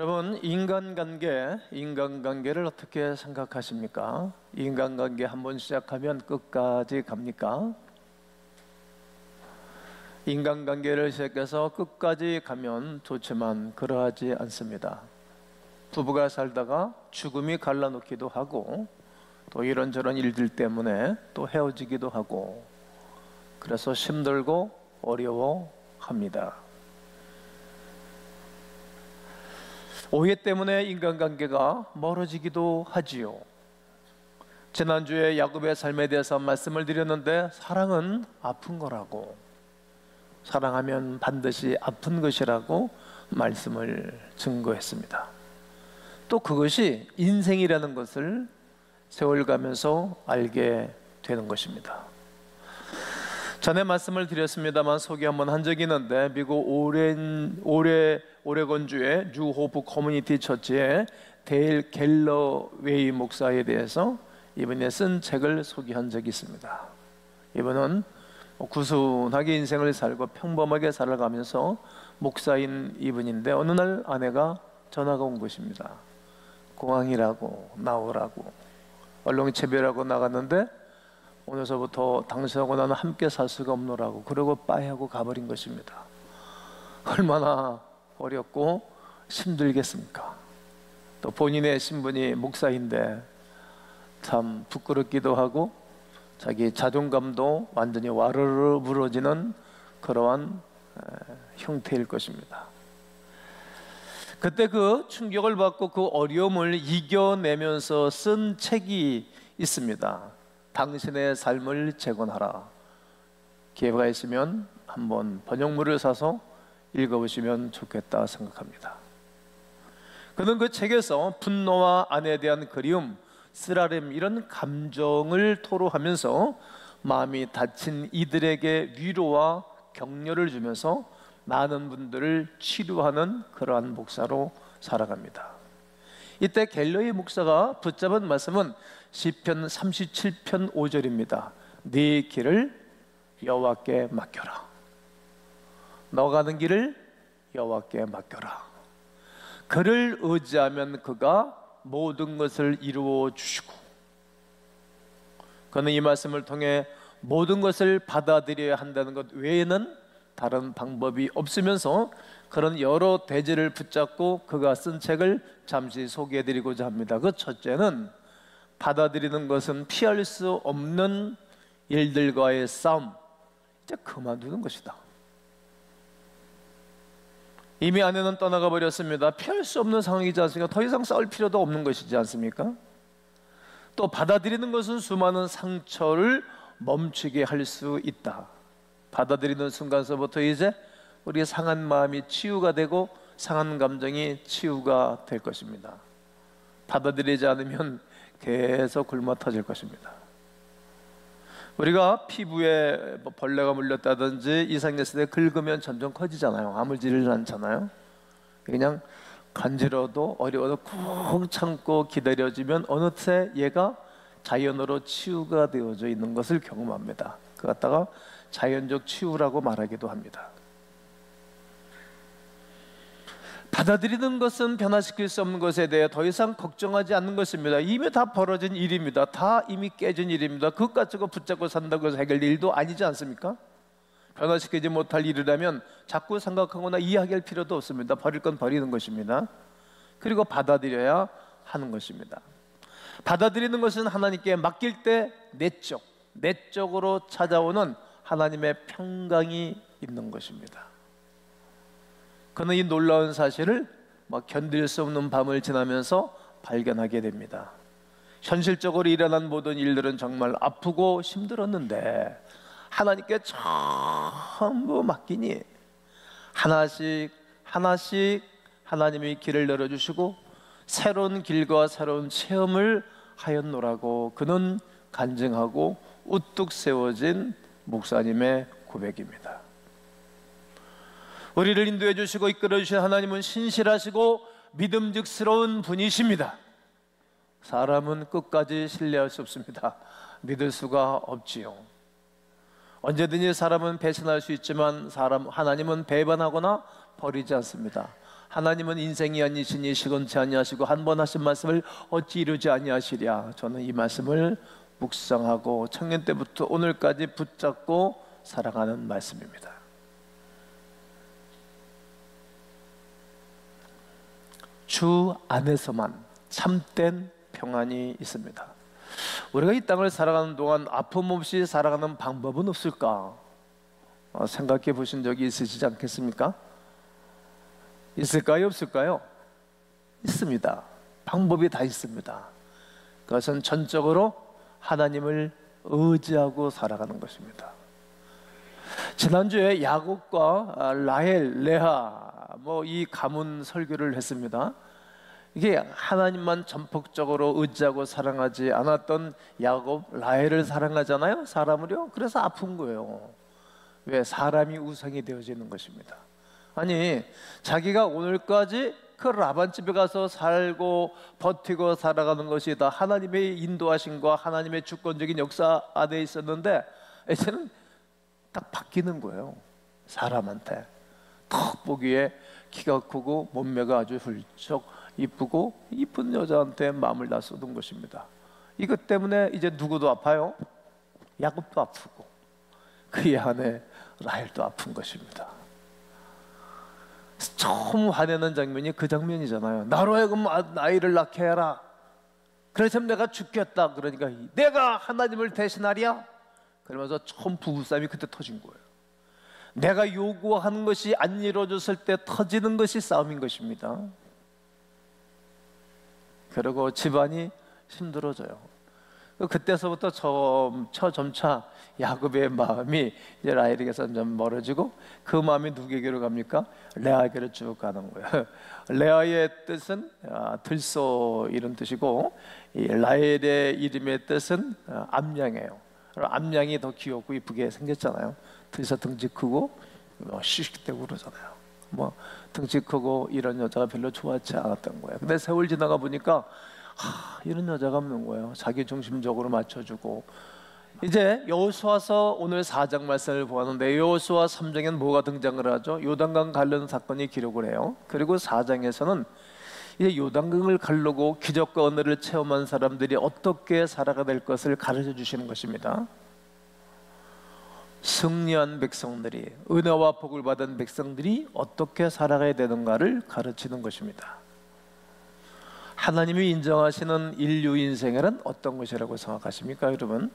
여러분, 인간관계를 어떻게 생각하십니까? 인간관계 한번 시작하면 끝까지 갑니까? 인간관계를 시작해서 끝까지 가면 좋지만 그러하지 않습니다. 부부가 살다가 죽음이 갈라놓기도 하고, 또 이런저런 일들 때문에 또 헤어지기도 하고, 그래서 힘들고 어려워합니다. 오해 때문에 인간관계가 멀어지기도 하지요. 지난주에 야곱의 삶에 대해서 말씀을 드렸는데, 사랑은 아픈 거라고, 사랑하면 반드시 아픈 것이라고 말씀을 증거했습니다. 또 그것이 인생이라는 것을 세월 가면서 알게 되는 것입니다. 전에 말씀을 드렸습니다만 소개 한번 한 적이 있는데, 미국 오레곤주의 뉴 호프 커뮤니티 처치의 데일 갤러웨이 목사에 대해서 이번에 쓴 책을 소개한 적이 있습니다. 이분은 구순하게 인생을 살고 평범하게 살아가면서 목사인 이분인데, 어느 날 아내가 전화가 온 것입니다. 공항이라고 나오라고, 얼렁채비라고 나갔는데 오늘서부터 당신하고 나는 함께 살 수가 없노라고, 그러고 빠이하고 가버린 것입니다. 얼마나 어렵고 힘들겠습니까? 또 본인의 신분이 목사인데 참 부끄럽기도 하고, 자기 자존감도 완전히 와르르 무너지는 그러한 형태일 것입니다. 그때 그 충격을 받고 그 어려움을 이겨내면서 쓴 책이 있습니다. 당신의 삶을 재건하라. 기회가 있으면 한번 번역물을 사서 읽어보시면 좋겠다 생각합니다. 그는 그 책에서 분노와 아내에 대한 그리움, 쓰라림, 이런 감정을 토로하면서 마음이 다친 이들에게 위로와 격려를 주면서 많은 분들을 치료하는 그러한 목사로 살아갑니다. 이때 갤러웨이 목사가 붙잡은 말씀은 시편 37편 5절입니다. 네 길을 여호와께 맡겨라. 너 가는 길을 여호와께 맡겨라. 그를 의지하면 그가 모든 것을 이루어 주시고, 그는 이 말씀을 통해 모든 것을 받아들여야 한다는 것 외에는 다른 방법이 없으면서 그런 여러 대지를 붙잡고 그가 쓴 책을 잠시 소개해드리고자 합니다. 그 첫째는, 받아들이는 것은 피할 수 없는 일들과의 싸움, 이제 그만두는 것이다. 이미 아내는 떠나가 버렸습니다. 피할 수 없는 상황이지 않습니까? 더 이상 싸울 필요도 없는 것이지 않습니까? 또 받아들이는 것은 수많은 상처를 멈추게 할 수 있다. 받아들이는 순간서부터 이제 우리의 상한 마음이 치유가 되고 상한 감정이 치유가 될 것입니다. 받아들이지 않으면 계속 굶어 터질 것입니다. 우리가 피부에 벌레가 물렸다든지 이상했을 때 긁으면 점점 커지잖아요. 아물지를 않잖아요. 그냥 간지러워도 어려워도 꾹 참고 기다려지면 어느새 얘가 자연으로 치유가 되어져 있는 것을 경험합니다. 그 갖다가 자연적 치유라고 말하기도 합니다. 받아들이는 것은 변화시킬 수 없는 것에 대해 더 이상 걱정하지 않는 것입니다. 이미 다 벌어진 일입니다. 다 이미 깨진 일입니다. 그것 가지고 붙잡고 산다고 해서 해결될 일도 아니지 않습니까? 변화시키지 못할 일이라면 자꾸 생각하거나 이야기할 필요도 없습니다. 버릴 건 버리는 것입니다. 그리고 받아들여야 하는 것입니다. 받아들이는 것은 하나님께 맡길 때 내적으로 찾아오는 하나님의 평강이 있는 것입니다. 그는 이 놀라운 사실을 견딜 수 없는 밤을 지나면서 발견하게 됩니다. 현실적으로 일어난 모든 일들은 정말 아프고 힘들었는데 하나님께 전부 맡기니 하나씩 하나님이 길을 열어주시고 새로운 길과 새로운 체험을 하였노라고 그는 간증하고 우뚝 세워진 목사님의 고백입니다. 우리를 인도해 주시고 이끌어 주신 하나님은 신실하시고 믿음직스러운 분이십니다. 사람은 끝까지 신뢰할 수 없습니다. 믿을 수가 없지요. 언제든지 사람은 배신할 수 있지만 하나님은 배반하거나 버리지 않습니다. 하나님은 인생이 아니시니 시건치 아니하시고 한 번 하신 말씀을 어찌 이루지 아니하시랴. 저는 이 말씀을 묵상하고 청년 때부터 오늘까지 붙잡고 살아가는 말씀입니다. 주 안에서만 참된 평안이 있습니다. 우리가 이 땅을 살아가는 동안 아픔 없이 살아가는 방법은 없을까? 생각해 보신 적이 있으시지 않겠습니까? 있을까요? 없을까요? 있습니다. 방법이 다 있습니다. 그것은 전적으로 하나님을 의지하고 살아가는 것입니다. 지난주에 야곱과 라헬, 레아 이 가문 설교를 했습니다. 이게 하나님만 전폭적으로 의지하고 사랑하지 않았던 야곱, 라헬을 사랑하잖아요, 사람을요. 그래서 아픈 거예요. 왜? 사람이 우상이 되어지는 것입니다. 아니, 자기가 오늘까지 그 라반 집에 가서 살고 버티고 살아가는 것이 다 하나님의 인도하심과 하나님의 주권적인 역사 안에 있었는데 이제는 딱 바뀌는 거예요. 사람한테 턱 보기에 키가 크고 몸매가 아주 훌쩍 이쁘고 이쁜 여자한테 마음을 다 쏟은 것입니다. 이것 때문에 이제 누구도 아파요? 야곱도 아프고 그의 아내 라헬도 아픈 것입니다. 처음 화내는 장면이 그 장면이잖아요. 나로 하여금 아이를 낳게 해라. 그래서 내가 죽겠다. 그러니까 내가 하나님을 대신하랴? 그러면서 처음 부부싸움이 그때 터진 거예요. 내가 요구하는 것이 안 이루어졌을 때 터지는 것이 싸움인 것입니다. 그리고 집안이 힘들어져요. 그때서부터 점차 야곱의 마음이 이제 라헬에게서 점점 멀어지고 그 마음이 누구에게로 갑니까? 레아에게로 쭉 가는 거예요. 레아의 뜻은 들소 이런 뜻이고 이 라헬의 이름의 뜻은 암양이에요. 암양이 더 귀엽고 이쁘게 생겼잖아요. 그래서 덩치 크고 씩씩대고 그러잖아요. 덩치 크고 이런 여자가 별로 좋아하지 않았던 거예요. 근데 세월 지나가 보니까 이런 여자가 없는 거예요. 자기 중심적으로 맞춰주고. 이제 여호수아서 오늘 4장 말씀을 보았는데 여호수아 3장에는 뭐가 등장을 하죠? 요단강 갈르는 사건이 기록을 해요. 그리고 4장에서는 이제 요단강을 갈르고 기적과 은혜를 체험한 사람들이 어떻게 살아가 될 것을 가르쳐 주시는 것입니다. 승리한 백성들이, 은혜와 복을 받은 백성들이 어떻게 살아가야 되는가를 가르치는 것입니다. 하나님이 인정하시는 인류 인생에는 어떤 것이라고 생각하십니까, 여러분?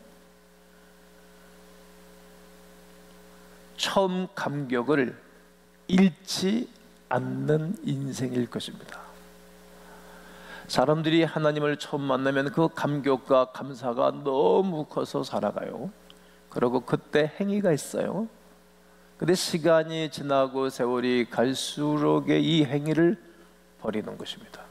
처음 감격을 잃지 않는 인생일 것입니다. 사람들이 하나님을 처음 만나면 그 감격과 감사가 너무 커서 살아가요. 그리고 그때 행위가 있어요. 근데 시간이 지나고 세월이 갈수록 이 행위를 버리는 것입니다.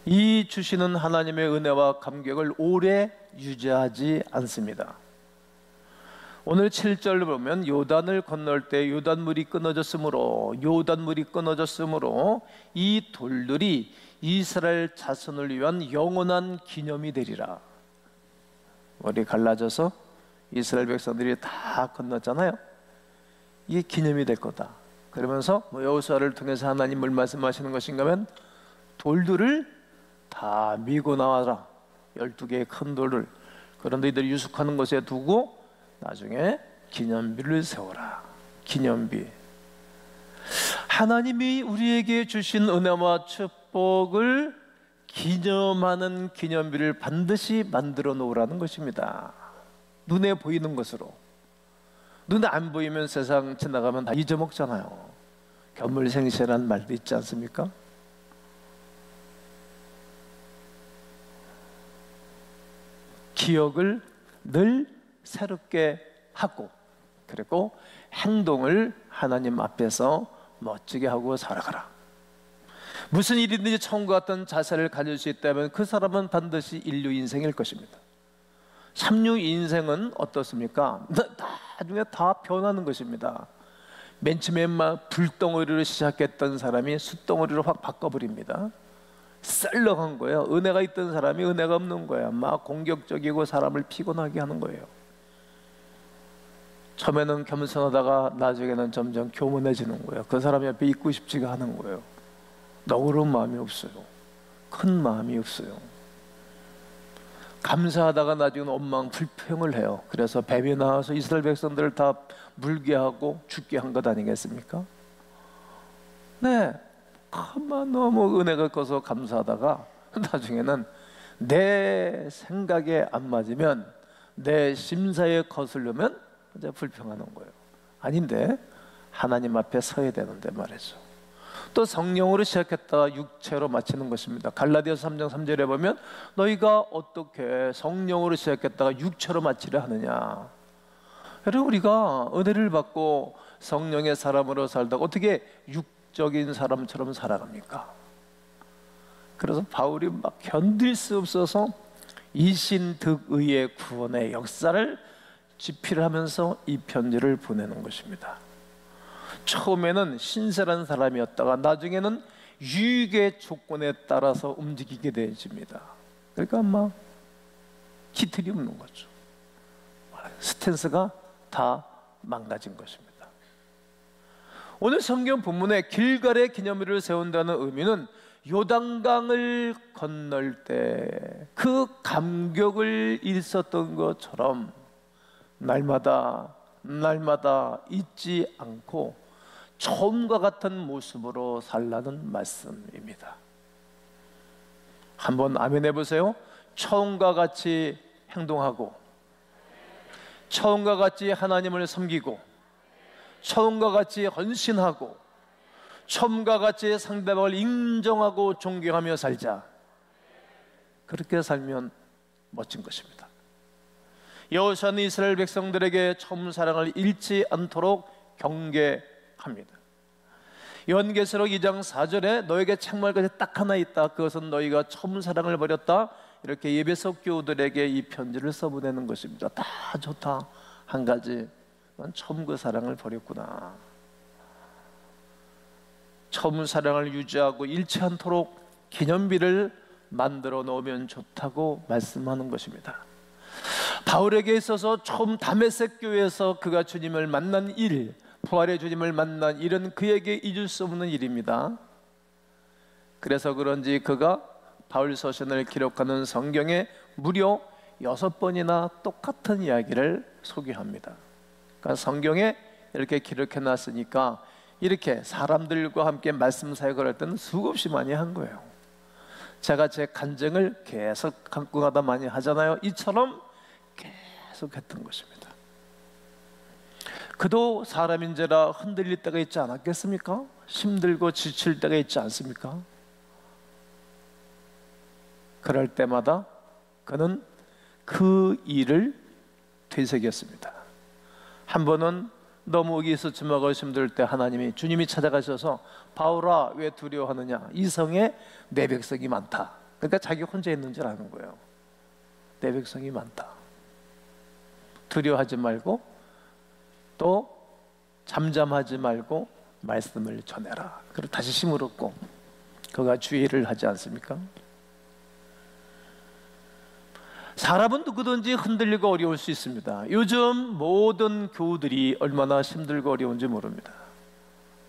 이 주시는 하나님의 은혜와 감격을 오래 유지하지 않습니다. 오늘 7절을 보면 요단을 건널 때 요단물이 끊어졌으므로 이 돌들이 이스라엘 자손을 위한 영원한 기념이 되리라. 우리 갈라져서 이스라엘 백성들이 다 건넜잖아요. 이게 기념이 될 거다. 그러면서 여호수아를 통해서 하나님 뭘 말씀하시는 것인가 하면 돌들을 다 미고 나와라. 12개의 큰 돌을. 그런데 이들 유숙하는 곳에 두고 나중에 기념비를 세워라. 기념비. 하나님이 우리에게 주신 은혜와 축복을 기념하는 기념비를 반드시 만들어 놓으라는 것입니다. 눈에 보이는 것으로. 눈에 안 보이면 세상 지나가면 다 잊어먹잖아요. 견물생시라는 말도 있지 않습니까? 기억을 늘 새롭게 하고, 그리고 행동을 하나님 앞에서 멋지게 하고 살아가라. 무슨 일이든지 처음과 같은 자세를 가질 수 있다면 그 사람은 반드시 인류 인생일 것입니다. 삼류 인생은 어떻습니까? 나중에 다 변하는 것입니다. 맨 처음에 막 불덩어리로 시작했던 사람이 숯덩어리로 확 바꿔버립니다. 썰렁한 거예요. 은혜가 있던 사람이 은혜가 없는 거예요. 막 공격적이고 사람을 피곤하게 하는 거예요. 처음에는 겸손하다가 나중에는 점점 교만해지는 거예요. 그 사람 옆에 있고 싶지가 않은 거예요. 너그러운 마음이 없어요. 큰 마음이 없어요. 감사하다가 나중에는 원망 불평을 해요. 그래서 뱀이 나와서 이스라엘 백성들을 다 물게 하고 죽게 한 것 아니겠습니까? 네, 가만 너무 은혜가 커서 감사하다가 나중에는 내 생각에 안 맞으면, 내 심사에 거슬려면 이제 불평하는 거예요. 아닌데 하나님 앞에 서야 되는데 말이죠. 또 성령으로 시작했다가 육체로 마치는 것입니다. 갈라디아서 3장 3절에 보면 너희가 어떻게 성령으로 시작했다가 육체로 마치려 하느냐. 여러분, 우리가 은혜를 받고 성령의 사람으로 살다가 어떻게 육적인 사람처럼 살아갑니까? 그래서 바울이 막 견딜 수 없어서 이신득의의 구원의 역사를 집필하면서 이 편지를 보내는 것입니다. 처음에는 신실한 사람이었다가 나중에는 유익의 조건에 따라서 움직이게 되어집니다. 그러니까 아마 기틀이 없는 거죠. 스탠스가 다 망가진 것입니다. 오늘 성경 본문에 길갈의 기념일을 세운다는 의미는 요단강을 건널 때 그 감격을 있었던 것처럼 날마다 잊지 않고 처음과 같은 모습으로 살라는 말씀입니다. 한번 아멘 해보세요. 처음과 같이 행동하고, 처음과 같이 하나님을 섬기고, 처음과 같이 헌신하고, 처음과 같이 상대방을 인정하고 존경하며 살자. 그렇게 살면 멋진 것입니다. 여호수아는 이스라엘 백성들에게 처음 사랑을 잃지 않도록 경계합니다. 요한계시록 2장 4절에 너에게 책망할 것이 딱 하나 있다. 그것은 너희가 처음 사랑을 버렸다. 이렇게 예배소 교우들에게 이 편지를 써보내는 것입니다. 다 좋다. 한 가지, 난 처음 그 사랑을 버렸구나. 처음 사랑을 유지하고 잃지 않도록 기념비를 만들어 놓으면 좋다고 말씀하는 것입니다. 바울에게 있어서 처음 다메섹 교회에서 그가 주님을 만난 일, 부활의 주님을 만난 일은 그에게 잊을 수 없는 일입니다. 그래서 그런지 그가 바울 서신을 기록하는 성경에 무려 6번이나 똑같은 이야기를 소개합니다. 그러니까 성경에 이렇게 기록해 놨으니까 이렇게 사람들과 함께 말씀 사역을 할 때는 수없이 많이 한 거예요. 제가 제 간증을 계속 갖고 가다 많이 하잖아요. 이처럼 계속 했던 것입니다. 그도 사람인지라 흔들릴 때가 있지 않았겠습니까? 힘들고 지칠 때가 있지 않습니까? 그럴 때마다 그는 그 일을 되새겼습니다. 한 번은 너무 의기소침하고 힘들 때 하나님이, 주님이 찾아가셔서 바울아 왜 두려워하느냐, 이 성에 내 백성이 많다. 그러니까 자기 혼자 있는 줄 아는 거예요. 내 백성이 많다. 두려워하지 말고 또 잠잠하지 말고 말씀을 전해라. 그리고 다시 힘을 얻고 그가 주의를 하지 않습니까? 사람은 누구든지 흔들리고 어려울 수 있습니다. 요즘 모든 교우들이 얼마나 힘들고 어려운지 모릅니다.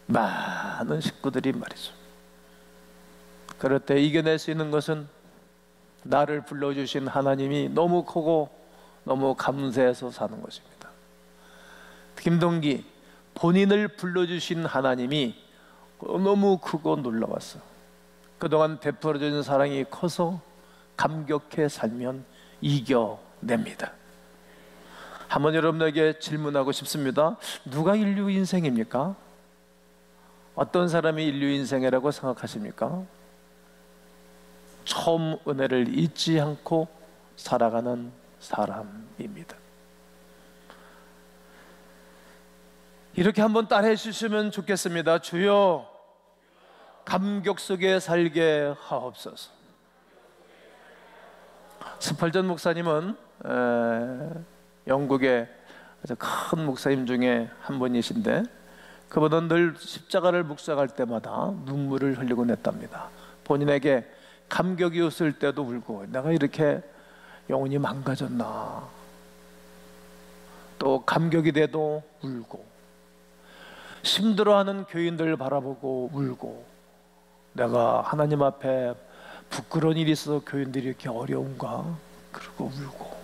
많은 식구들이 말이죠. 그럴 때 이겨낼 수 있는 것은 나를 불러주신 하나님이 너무 크고 너무 감사해서 사는 것입니다. 김동기, 본인을 불러주신 하나님이 너무 크고 놀라웠어. 그동안 베풀어준 사랑이 커서 감격해 살면 이겨냅니다. 한번 여러분에게 질문하고 싶습니다. 누가 인류 인생입니까? 어떤 사람이 인류 인생이라고 생각하십니까? 처음 은혜를 잊지 않고 살아가는 사람입니다. 이렇게 한번 따라해 주시면 좋겠습니다. 주여, 감격 속에 살게 하옵소서. 스펄전 목사님은 영국의 아주 큰 목사님 중에 한 분이신데, 그분은 늘 십자가를 묵상할 때마다 눈물을 흘리곤 했답니다. 본인에게 감격이 없을 때도 울고, 내가 이렇게 영혼이 망가졌나, 또 감격이 돼도 울고, 힘들어하는 교인들 바라보고 울고, 내가 하나님 앞에 부끄러운 일이 있어서 교인들이 이렇게 어려운가 그러고 울고,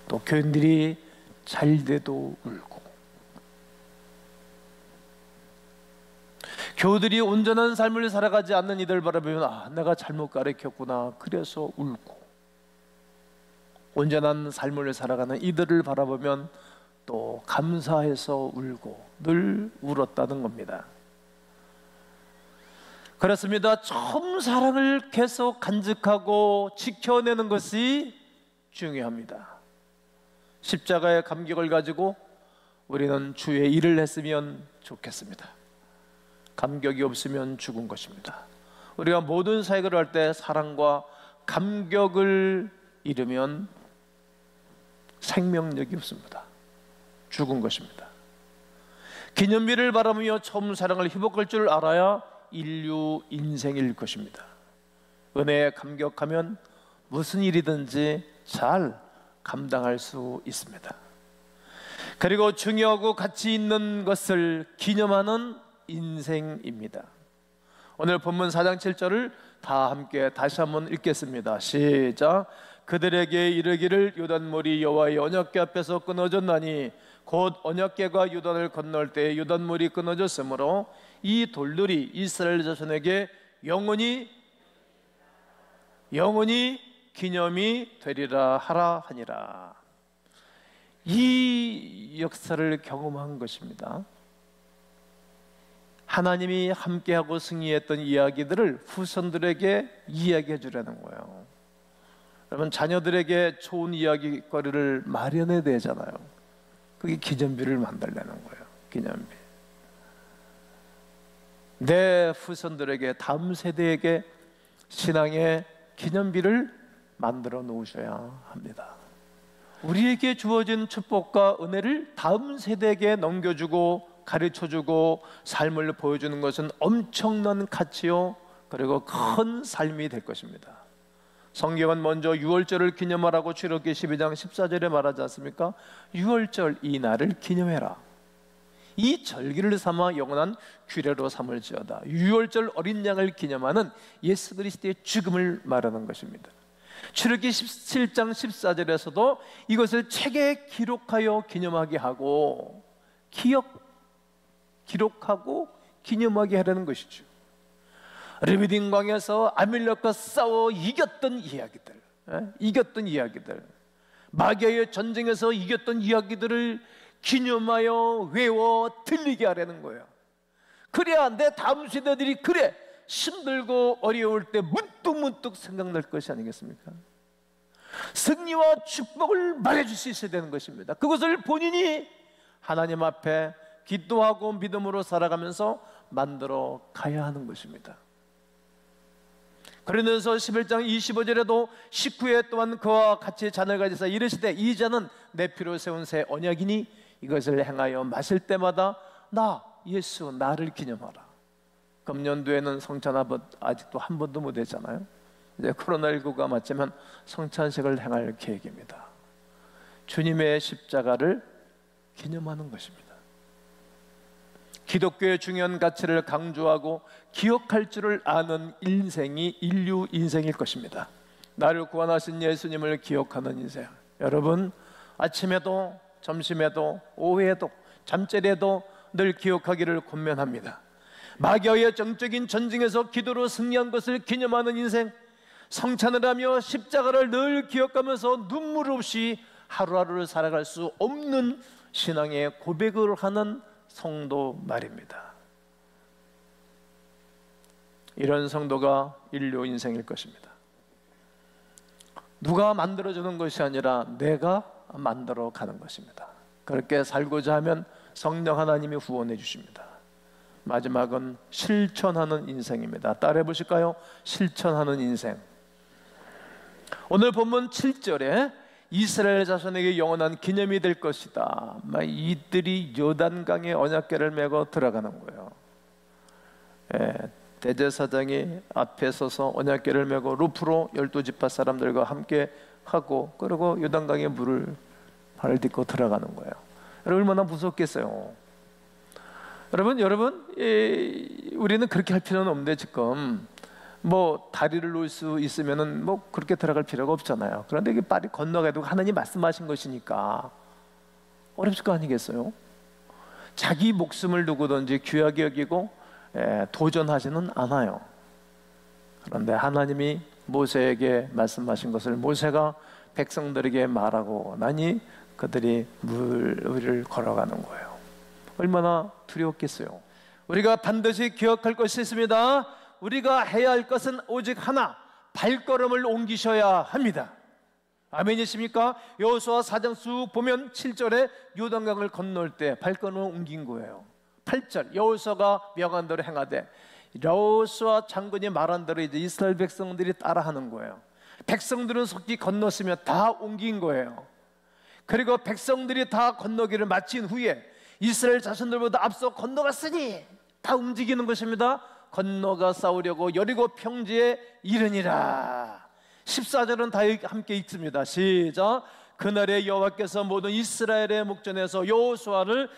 또 교인들이 잘 돼도 울고, 교우들이 온전한 삶을 살아가지 않는 이들 바라보면 내가 잘못 가르쳤구나 그래서 울고, 온전한 삶을 살아가는 이들을 바라보면 또 감사해서 울고 늘 울었다는 겁니다. 그렇습니다. 처음 사랑을 계속 간직하고 지켜내는 것이 중요합니다. 십자가의 감격을 가지고 우리는 주의 일을 했으면 좋겠습니다. 감격이 없으면 죽은 것입니다. 우리가 모든 사역을 할 때 사랑과 감격을 잃으면 생명력이 없습니다. 죽은 것입니다. 기념비를 바라보며 처음 사랑을 회복할 줄 알아야 인류 인생일 것입니다. 은혜에 감격하면 무슨 일이든지 잘 감당할 수 있습니다. 그리고 중요하고 가치 있는 것을 기념하는 인생입니다. 오늘 본문 4장 7절을 다 함께 다시 한번 읽겠습니다. 시작. 그들에게 이르기를 요단물이 여호와의 언약궤 앞에서 끊어졌나니 곧 언약궤가 요단을 건널 때 요단물이 끊어졌으므로 이 돌들이 이스라엘 자손에게 영원히 기념이 되리라 하라 하니라. 이 역사를 경험한 것입니다. 하나님이 함께하고 승리했던 이야기들을 후손들에게 이야기해 주려는 거예요. 여러분, 자녀들에게 좋은 이야기거리를 마련해야 되잖아요. 그게 기념비를 만들려는 거예요. 기념비. 내 후손들에게, 다음 세대에게 신앙의 기념비를 만들어 놓으셔야 합니다. 우리에게 주어진 축복과 은혜를 다음 세대에게 넘겨주고 가르쳐주고 삶을 보여주는 것은 엄청난 가치요, 그리고 큰 삶이 될 것입니다. 성경은 먼저 유월절을 기념하라고 출애굽기 12장 14절에 말하지 않습니까? 유월절 이 날을 기념해라. 이 절기를 삼아 영원한 규례로 삼을지어다. 유월절 어린 양을 기념하는 예수 그리스도의 죽음을 말하는 것입니다. 출애굽기 17장 14절에서도 이것을 책에 기록하여 기념하게 하고 기록하고 기념하게 하라는 것이죠. 르비딤 광야에서 아말렉과 싸워 이겼던 이야기들, 마귀의 전쟁에서 이겼던 이야기들을 기념하여 외워 들리게 하라는 거예요. 그래야 내 다음 세대들이 그래 힘들고 어려울 때 문득문득 생각날 것이 아니겠습니까? 승리와 축복을 말해줄 수 있어야 되는 것입니다. 그것을 본인이 하나님 앞에 기도하고 믿음으로 살아가면서 만들어 가야 하는 것입니다. 그러면서 11장 25절에도 식후에 또한 그와 같이 잔을 가지사 이르시되 이 잔은 내 피로 세운 새 언약이니 이것을 행하여 마실 때마다 나 예수 나를 기념하라. 금년도에는 성찬 아직도 한 번도 못 했잖아요. 이제 코로나19가 맞으면 성찬식을 행할 계획입니다. 주님의 십자가를 기념하는 것입니다. 기독교의 중요한 가치를 강조하고 기억할 줄을 아는 인생이 인류 인생일 것입니다. 나를 구원하신 예수님을 기억하는 인생. 여러분, 아침에도 점심에도 오후에도 잠자리에도 늘 기억하기를 권면합니다. 마귀와의 정적인 전쟁에서 기도로 승리한 것을 기념하는 인생, 성찬을 하며 십자가를 늘 기억하면서 눈물 없이 하루하루를 살아갈 수 없는 신앙의 고백을 하는 성도 말입니다. 이런 성도가 인류 인생일 것입니다. 누가 만들어주는 것이 아니라 내가 만들어 가는 것입니다. 그렇게 살고자 하면 성령 하나님이 후원해 주십니다. 마지막은 실천하는 인생입니다. 따라해 보실까요? 실천하는 인생. 오늘 본문 7절에 이스라엘 자손에게 영원한 기념이 될 것이다. 이들이 요단강에 언약궤를 메고 들어가는 거예요. 대제사장이 앞에 서서 언약궤를 메고 루프로 12지파 사람들과 함께 하고, 그리고 요단강에 물을 발을 딛고 들어가는 거예요. 여러분 얼마나 무섭겠어요. 여러분 우리는 그렇게 할 필요는 없는데 지금 뭐 다리를 놓을 수 있으면은 뭐 그렇게 들어갈 필요가 없잖아요. 그런데 이게 빨리 건너가야 되고 하나님 말씀하신 것이니까 어렵을 거 아니겠어요? 자기 목숨을 두고든지 귀하게 여기고 도전하지는 않아요. 그런데 하나님이 모세에게 말씀하신 것을 모세가 백성들에게 말하고 나니 그들이 물 위를 걸어가는 거예요. 얼마나 두려웠겠어요. 우리가 반드시 기억할 것이 있습니다. 우리가 해야 할 것은 오직 하나, 발걸음을 옮기셔야 합니다. 아멘이십니까? 여호수아 4장 쭉 보면 7절에 요단강을 건널 때 발걸음을 옮긴 거예요. 8절 여호수아가 명한 대로 행하되, 여호수아 장군이 말한 대로 이제 이스라엘 백성들이 따라하는 거예요. 백성들은 속히 건넜으며 다 옮긴 거예요. 그리고 백성들이 다 건너기를 마친 후에 이스라엘 자손들보다 앞서 건너갔으니 다 움직이는 것입니다. 건너가 싸우려고 여리고 평지에 이르니라. 14절은 다 함께 읽습니다. 시작. 그날에 여호와께서 모든 이스라엘의 목전에서 여호수아를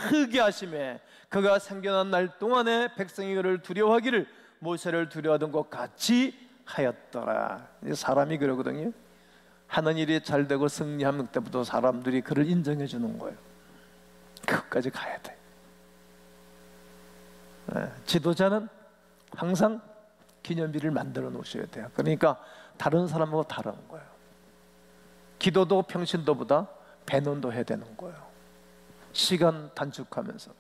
크게 하시매 그가 생겨난 날 동안에 백성이 그를 두려워하기를 모세를 두려워하던 것 같이 하였더라. 사람이 그러거든요. 하는 일이 잘 되고 승리하는 때부터 사람들이 그를 인정해 주는 거예요. 그것까지 가야 돼. 지도자는 항상 기념비를 만들어 놓으셔야 돼요. 그러니까 다른 사람하고 다른 거예요. 기도도 평신도보다 배론도 해야 되는 거예요. 시간 단축하면서.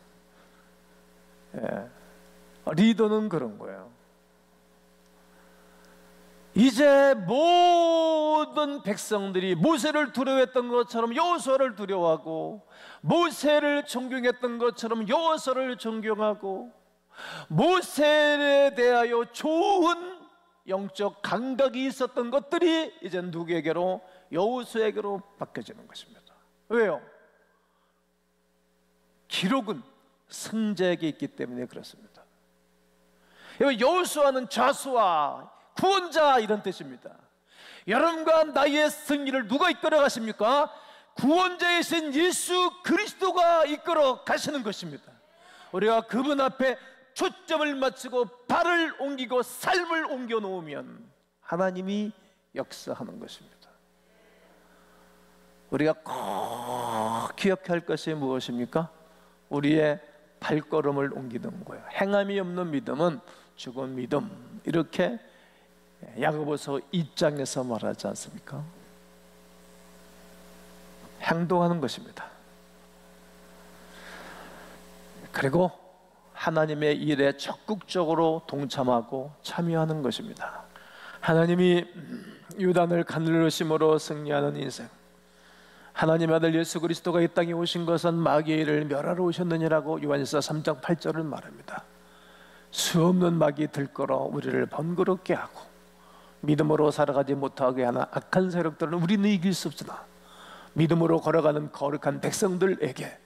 리더는 그런 거예요. 이제 모든 백성들이 모세를 두려워했던 것처럼 여호수아를 두려워하고, 모세를 존경했던 것처럼 여호수아를 존경하고, 모세에 대하여 좋은 영적 감각이 있었던 것들이 이제 누구에게로? 여호수아에게로 바뀌어지는 것입니다. 왜요? 기록은 승자에게 있기 때문에 그렇습니다. 여호수아는 좌수와 구원자 이런 뜻입니다. 여러분과 나의 승리를 누가 이끌어 가십니까? 구원자이신 예수 그리스도가 이끌어 가시는 것입니다. 우리가 그분 앞에 초점을 맞추고 발을 옮기고 삶을 옮겨 놓으면 하나님이 역사하는 것입니다. 우리가 꼭 기억해야 할 것이 무엇입니까? 우리의 발걸음을 옮기는 거예요. 행함이 없는 믿음은 죽은 믿음, 이렇게 야고보서 2장에서 말하지 않습니까? 행동하는 것입니다. 그리고 하나님의 일에 적극적으로 동참하고 참여하는 것입니다. 하나님이 요단을 가늘으심으로 승리하는 인생, 하나님의 아들 예수 그리스도가 이 땅에 오신 것은 마귀의 일을 멸하러 오셨느니라고 요한일서 3장 8절을 말합니다. 수없는 마귀 들끓어 우리를 번거롭게 하고 믿음으로 살아가지 못하게 하는 악한 세력들은 우리는 이길 수 없으나 믿음으로 걸어가는 거룩한 백성들에게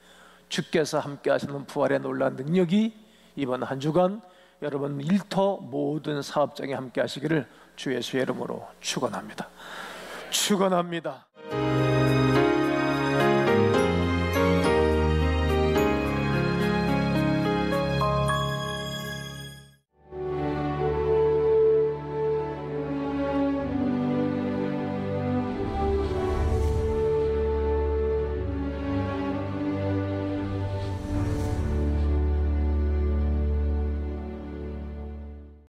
주께서 함께 하시는 부활의 놀라운 능력이 이번 한 주간 여러분 일터 모든 사업장에 함께 하시기를 주 예수의 이름으로 축원합니다. 축원합니다.